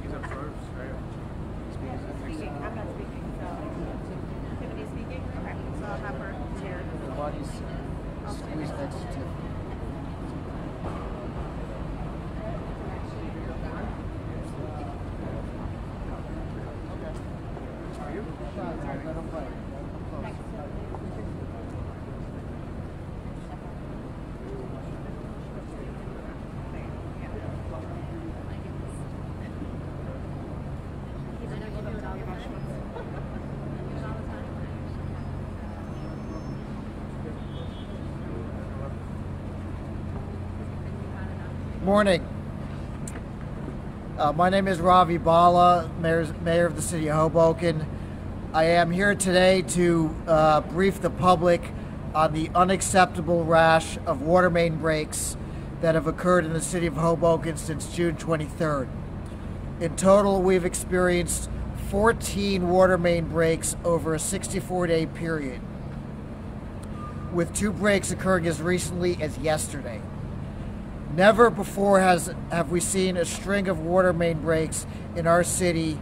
speakers up first. Speaking. I'm not speaking, so Tiffany's speaking? Okay, so I'll have her share. The body's squeezed next to Tiffany. Morning. My name is Ravi Bhalla, Mayor of the City of Hoboken. I am here today to brief the public on the unacceptable rash of water main breaks that have occurred in the City of Hoboken since June 23rd. In total, we've experienced 14 water main breaks over a 64-day period, with 2 breaks occurring as recently as yesterday. Never before have we seen a string of water main breaks in our city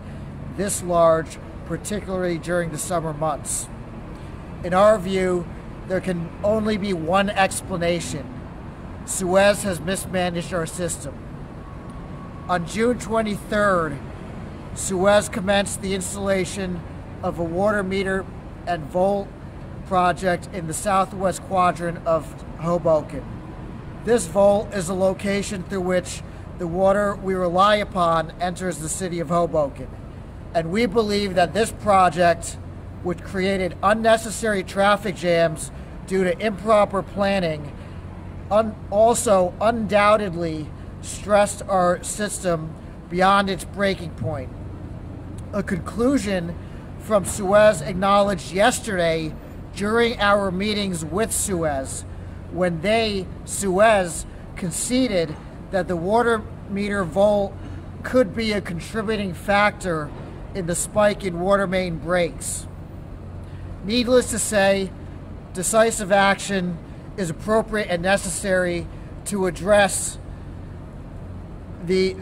this large, particularly during the summer months. In our view, there can only be one explanation. SUEZ has mismanaged our system. On June 23rd, SUEZ commenced the installation of a water meter and volt project in the southwest quadrant of Hoboken. This volt is a location through which the water we rely upon enters the City of Hoboken. And we believe that this project, which created unnecessary traffic jams due to improper planning, also undoubtedly stressed our system beyond its breaking point. A conclusion from SUEZ acknowledged yesterday during our meetings with SUEZ, when they, SUEZ, conceded that the water meter volt could be a contributing factor in the spike in water main breaks. Needless to say, decisive action is appropriate and necessary to address the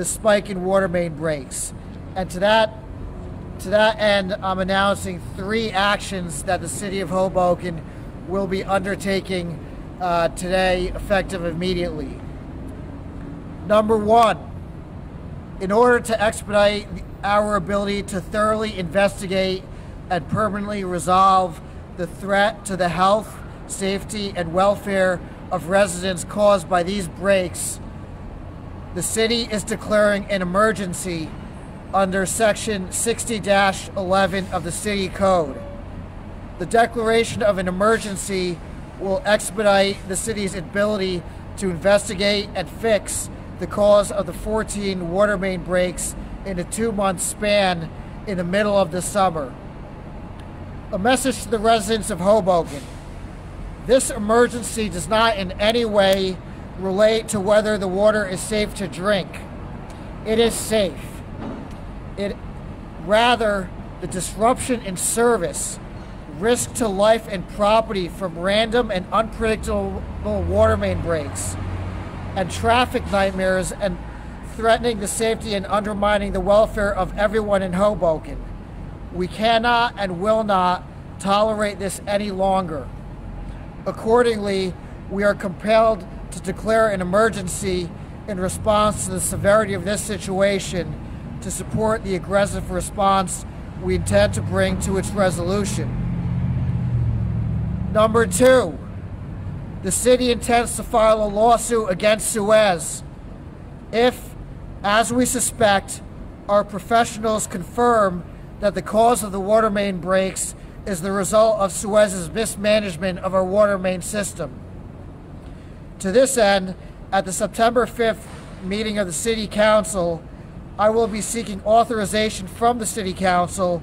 spike in water main breaks. And to that end, I'm announcing 3 actions that the City of Hoboken will be undertaking today, effective immediately. Number 1, in order to expedite our ability to thoroughly investigate and permanently resolve the threat to the health, safety, and welfare of residents caused by these breaks, the city is declaring an emergency under Section 60-11 of the City Code. The declaration of an emergency will expedite the city's ability to investigate and fix the cause of the 14 water main breaks in a 2-month span in the middle of the summer. A message to the residents of Hoboken. This emergency does not in any way relate to whether the water is safe to drink. It is safe. Rather, the disruption in service, risk to life and property from random and unpredictable water main breaks, and traffic nightmares and threatening the safety and undermining the welfare of everyone in Hoboken. We cannot and will not tolerate this any longer. Accordingly, we are compelled to declare an emergency in response to the severity of this situation to support the aggressive response we intend to bring to its resolution. Number 2, the city intends to file a lawsuit against SUEZ if, as we suspect, our professionals confirm that the cause of the water main breaks is the result of SUEZ's mismanagement of our water main system. To this end, at the September 5th meeting of the City Council, I will be seeking authorization from the City Council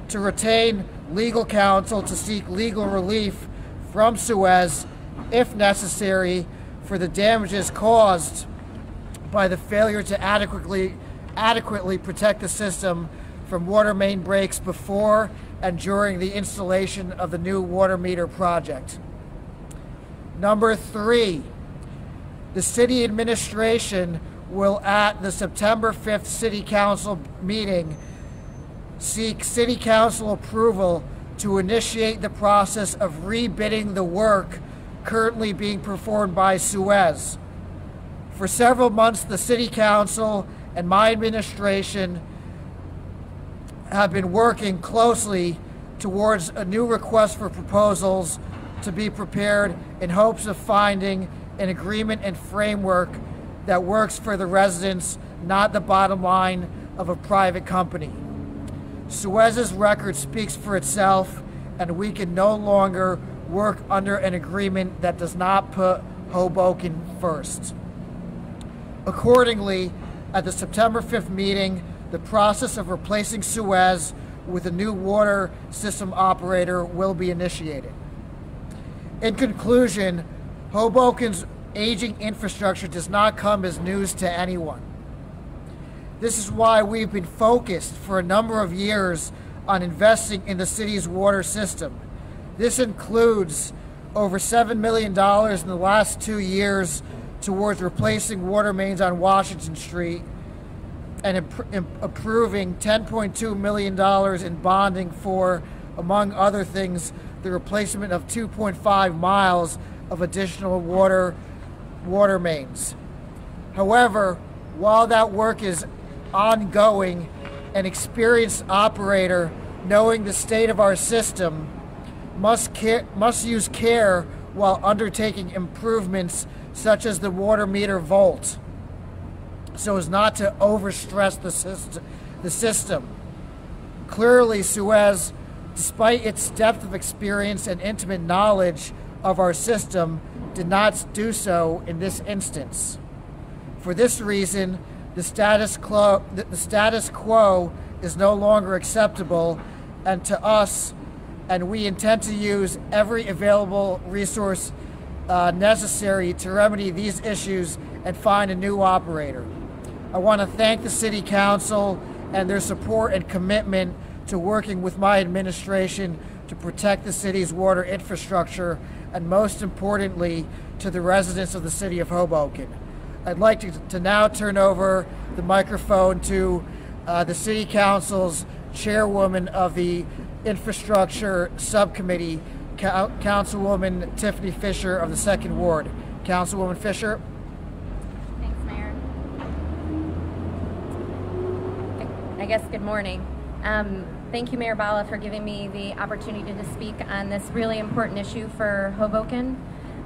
to retain legal counsel to seek legal relief from SUEZ, if necessary, for the damages caused by the failure to adequately protect the system from water main breaks before and during the installation of the new water meter project. Number 3, the city administration will at the September 5th City Council meeting seek City Council approval to initiate the process of rebidding the work currently being performed by SUEZ. For several months, the City Council and my administration have been working closely towards a new request for proposals to be prepared in hopes of finding an agreement and framework that works for the residents, not the bottom line of a private company. SUEZ's record speaks for itself, and we can no longer work under an agreement that does not put Hoboken first. Accordingly, at the September 5th meeting, the process of replacing SUEZ with a new water system operator will be initiated. In conclusion, Hoboken's aging infrastructure does not come as news to anyone. This is why we've been focused for a number of years on investing in the city's water system. This includes over $7 million in the last 2 years towards replacing water mains on Washington Street and approving $10.2 million in bonding for, among other things, the replacement of 2.5 miles of additional water mains. However, while that work is ongoing, an experienced operator, knowing the state of our system, must use care while undertaking improvements such as the water meter vault, so as not to overstress the system. Clearly, SUEZ, despite its depth of experience and intimate knowledge of our system, did not do so in this instance. For this reason, the status quo is no longer acceptable and to us, and we intend to use every available resource necessary to remedy these issues and find a new operator. I want to thank the City Council and their support and commitment to working with my administration to protect the city's water infrastructure, and most importantly, to the residents of the city of Hoboken. I'd like to now turn over the microphone to the City Council's chairwoman of the Infrastructure Subcommittee, Councilwoman Tiffany Fisher of the 2nd Ward. Councilwoman Fisher. Thanks, Mayor. I guess good morning. Thank you, Mayor Bhalla, for giving me the opportunity to speak on this really important issue for Hoboken.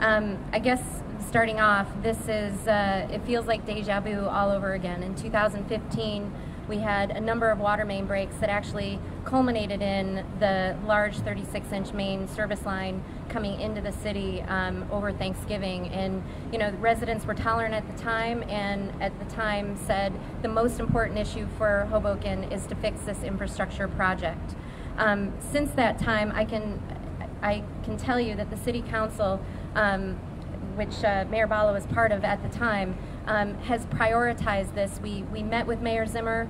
I guess starting off, this is, it feels like deja vu all over again. In 2015, we had a number of water main breaks that actually culminated in the large 36-inch main service line coming into the city over Thanksgiving. And you know, the residents were tolerant at the time, and at the time said the most important issue for Hoboken is to fix this infrastructure project. Since that time, I can tell you that the City Council, which Mayor Bhalla was part of at the time, has prioritized this. We met with Mayor Zimmer,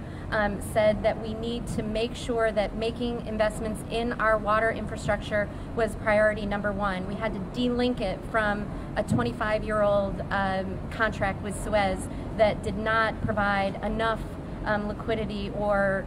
said that we need to make sure that making investments in our water infrastructure was priority number one. We had to de-link it from a 25-year-old contract with SUEZ that did not provide enough liquidity or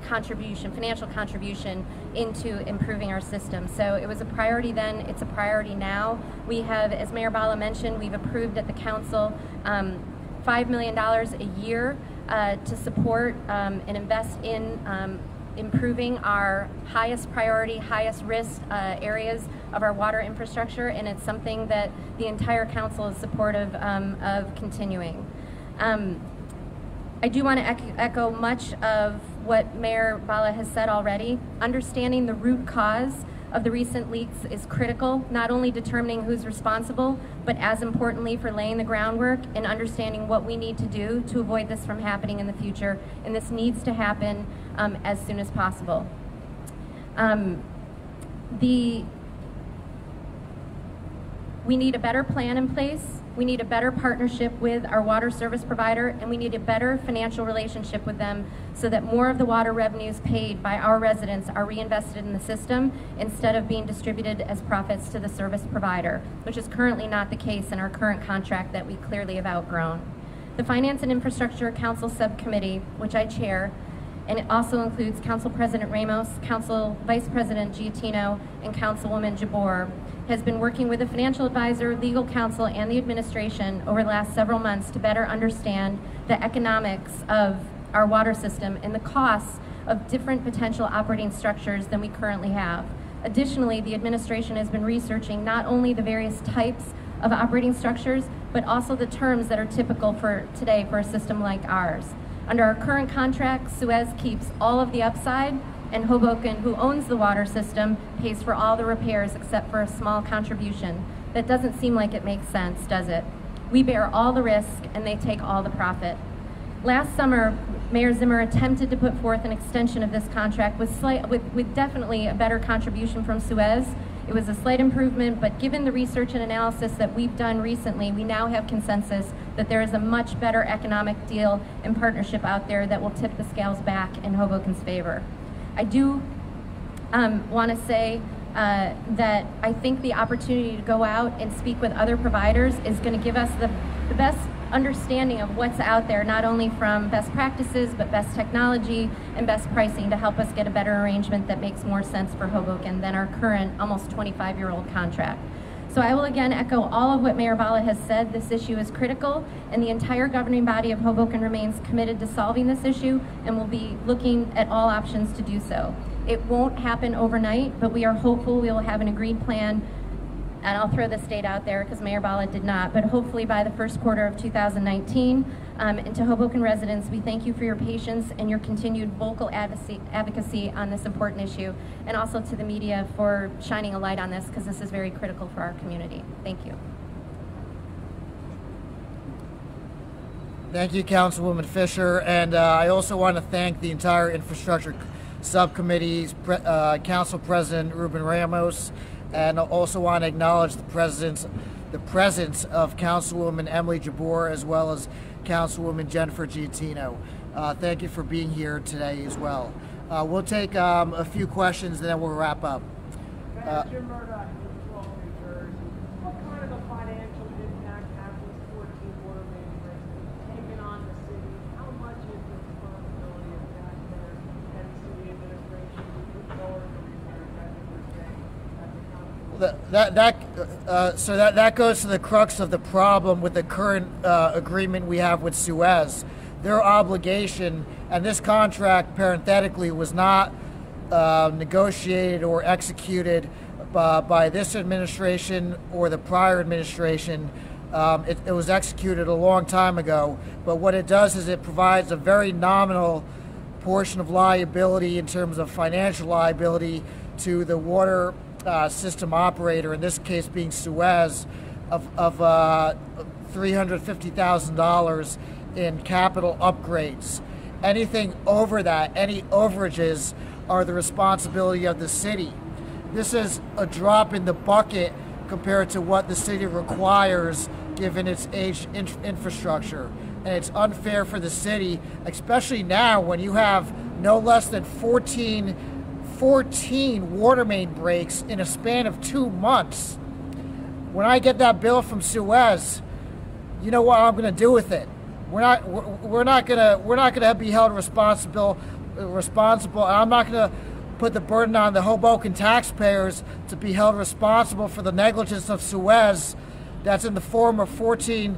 financial contribution into improving our system. So it was a priority then, it's a priority now. We have, as Mayor Bhalla mentioned, we've approved at the council $5 million a year to support and invest in improving our highest priority, highest risk areas of our water infrastructure, and it's something that the entire council is supportive of continuing. I do want to echo much of what Mayor Bhalla has said already. Understanding the root cause of the recent leaks is critical, not only determining who's responsible, but as importantly for laying the groundwork and understanding what we need to do to avoid this from happening in the future. And this needs to happen as soon as possible. We need a better plan in place. We need a better partnership with our water service provider, and we need a better financial relationship with them so that more of the water revenues paid by our residents are reinvested in the system instead of being distributed as profits to the service provider, which is currently not the case in our current contract that we clearly have outgrown. The Finance and Infrastructure Council Subcommittee, which I chair, and it also includes Council President Ramos, Council Vice President Giattino, and Councilwoman Jabor, has been working with a financial advisor, legal counsel, and the administration over the last several months to better understand the economics of our water system and the costs of different potential operating structures than we currently have. Additionally, the administration has been researching not only the various types of operating structures, but also the terms that are typical for today for a system like ours. Under our current contract, SUEZ keeps all of the upside, and Hoboken, who owns the water system, pays for all the repairs except for a small contribution. That doesn't seem like it makes sense, does it? We bear all the risk, and they take all the profit. Last summer, Mayor Zimmer attempted to put forth an extension of this contract with definitely a better contribution from SUEZ. It was a slight improvement, but given the research and analysis that we've done recently, we now have consensus that there is a much better economic deal and partnership out there that will tip the scales back in Hoboken's favor. I do want to say that I think the opportunity to go out and speak with other providers is going to give us the best understanding of what's out there, not only from best practices, but best technology and best pricing to help us get a better arrangement that makes more sense for Hoboken than our current almost 25-year-old contract. So I will again echo all of what Mayor Bhalla has said. This issue is critical, and the entire governing body of Hoboken remains committed to solving this issue and will be looking at all options to do so. It won't happen overnight, but we are hopeful we will have an agreed plan. And I'll throw this date out there because Mayor Bhalla did not, but hopefully by the first quarter of 2019. And to Hoboken residents, we thank you for your patience and your continued vocal advocacy on this important issue, and also to the media for shining a light on this because this is very critical for our community. Thank you. Thank you, Councilwoman Fisher, and I also want to thank the entire Infrastructure Subcommittee's Council President Ruben Ramos, and I also want to acknowledge the presence of Councilwoman Emily Jabor as well as Councilwoman Jennifer Giattino. Thank you for being here today as well. We'll take a few questions and then we'll wrap up. Jim Murdoch, New Jersey. What kind of a financial impact have these 14 water main breaks taken on the city? How much is the responsibility of taxpayers and city administration to lower the repairs that we're saying at the council? So that goes to the crux of the problem with the current agreement we have with SUEZ. Their obligation, and this contract parenthetically was not negotiated or executed by this administration or the prior administration. It was executed a long time ago, but what it does is it provides a very nominal portion of liability in terms of financial liability to the water system operator, in this case being SUEZ, of $350,000 in capital upgrades. Anything over that, any overages, are the responsibility of the city. This is a drop in the bucket compared to what the city requires given its aged infrastructure. And it's unfair for the city, especially now when you have no less than 14 water main breaks in a span of 2 months. When I get that bill from SUEZ, you know what I'm going to do with it? We're not going to be held responsible. I'm not going to put the burden on the Hoboken taxpayers to be held responsible for the negligence of SUEZ that's in the form of 14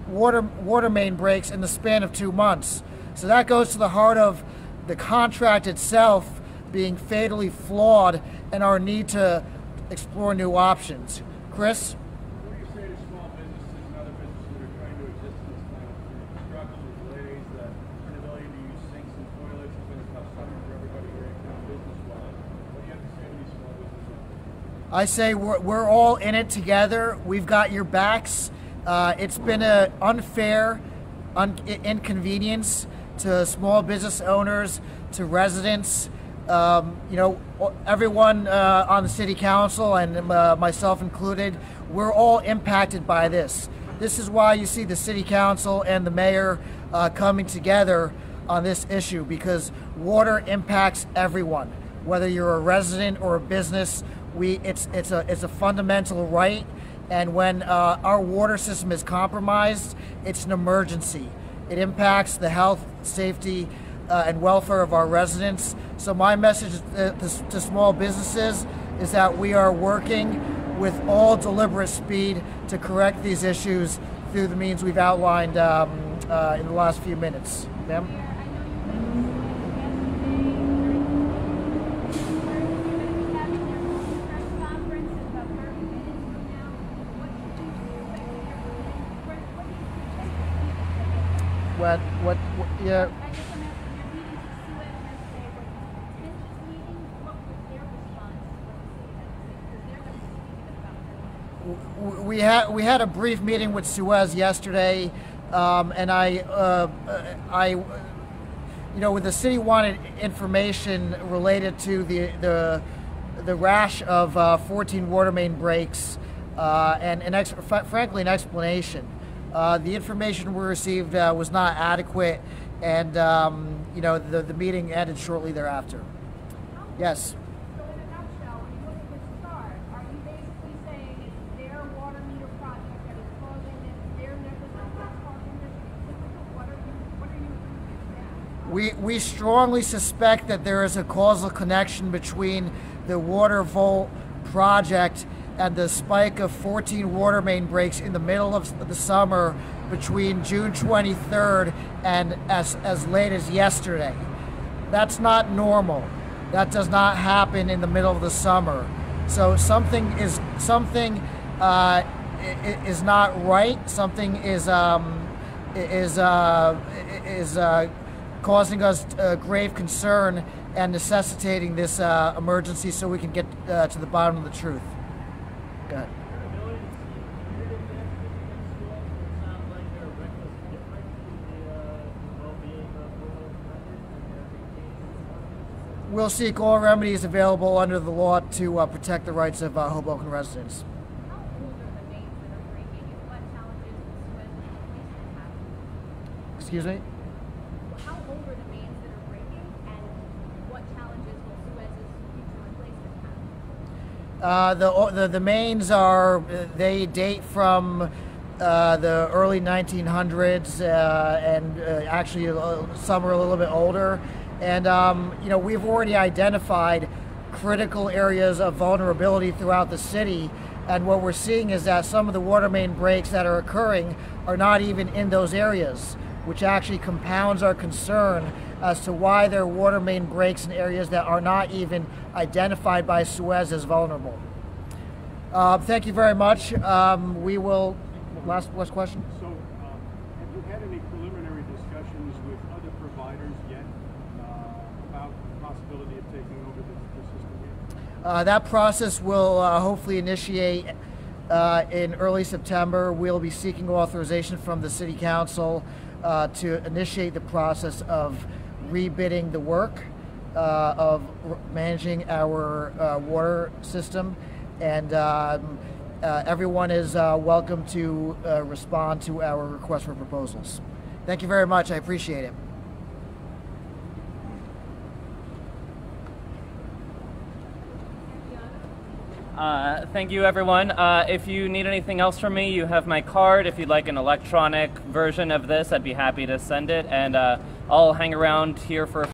water main breaks in the span of 2 months. So that goes to the heart of the contract itself being fatally flawed and our need to explore new options. Chris? What do you say to small businesses and other businesses that are trying to exist in this kind of construction delays, the inability to use sinks and toilets? It's been a tough summer for everybody here in town business-wise. What do you have to say to these small businesses? I say we're all in it together. We've got your backs. It's been an unfair inconvenience to small business owners, to residents. Everyone on the city council and myself included, we're all impacted by this. This is why you see the city council and the mayor coming together on this issue, because water impacts everyone, whether you're a resident or a business. It's a fundamental right, And when our water system is compromised, it's an emergency. It impacts the health, safety, and welfare of our residents. So my message to small businesses is that we are working with all deliberate speed to correct these issues through the means we've outlined in the last few minutes. Ma'am? What, yeah. We had a brief meeting with SUEZ yesterday, and when the city wanted information related to the rash of 14 water main breaks, and frankly an explanation. The information we received was not adequate, and the meeting ended shortly thereafter. Yes. So in a nutshell, when you look at this chart, are you basically saying it's their water meter project that is causing this, their negligence that's causing this? What are you doing? We strongly suspect that there is a causal connection between the water volt project and the spike of 14 water main breaks in the middle of the summer between June 23rd and as late as yesterday. That's not normal. That does not happen in the middle of the summer. So something is not right. Something is causing us grave concern and necessitating this emergency so we can get to the bottom of the truth. Go ahead. We'll seek all remedies available under the law to protect the rights of Hoboken residents. How old are the mains that are breaking, and what challenges will SUEZ replacement have? Excuse me? How old are the mains that are breaking, and what challenges will SUEZ's future replacement have? The mains they date from the early 1900s, and actually some are a little bit older. And we've already identified critical areas of vulnerability throughout the city. And what we're seeing is that some of the water main breaks that are occurring are not even in those areas, which actually compounds our concern as to why there are water main breaks in areas that are not even identified by SUEZ as vulnerable. Thank you very much. We will, last question. So, have you had any preliminary discussions with other providers yet about the possibility of taking over the system here? That process will hopefully initiate in early September. We'll be seeking authorization from the City Council to initiate the process of rebidding the work of managing our water system, and everyone is welcome to respond to our request for proposals. Thank you very much. I appreciate it. Thank you, everyone. If you need anything else from me, you have my card. If you'd like an electronic version of this, I'd be happy to send it. And I'll hang around here for a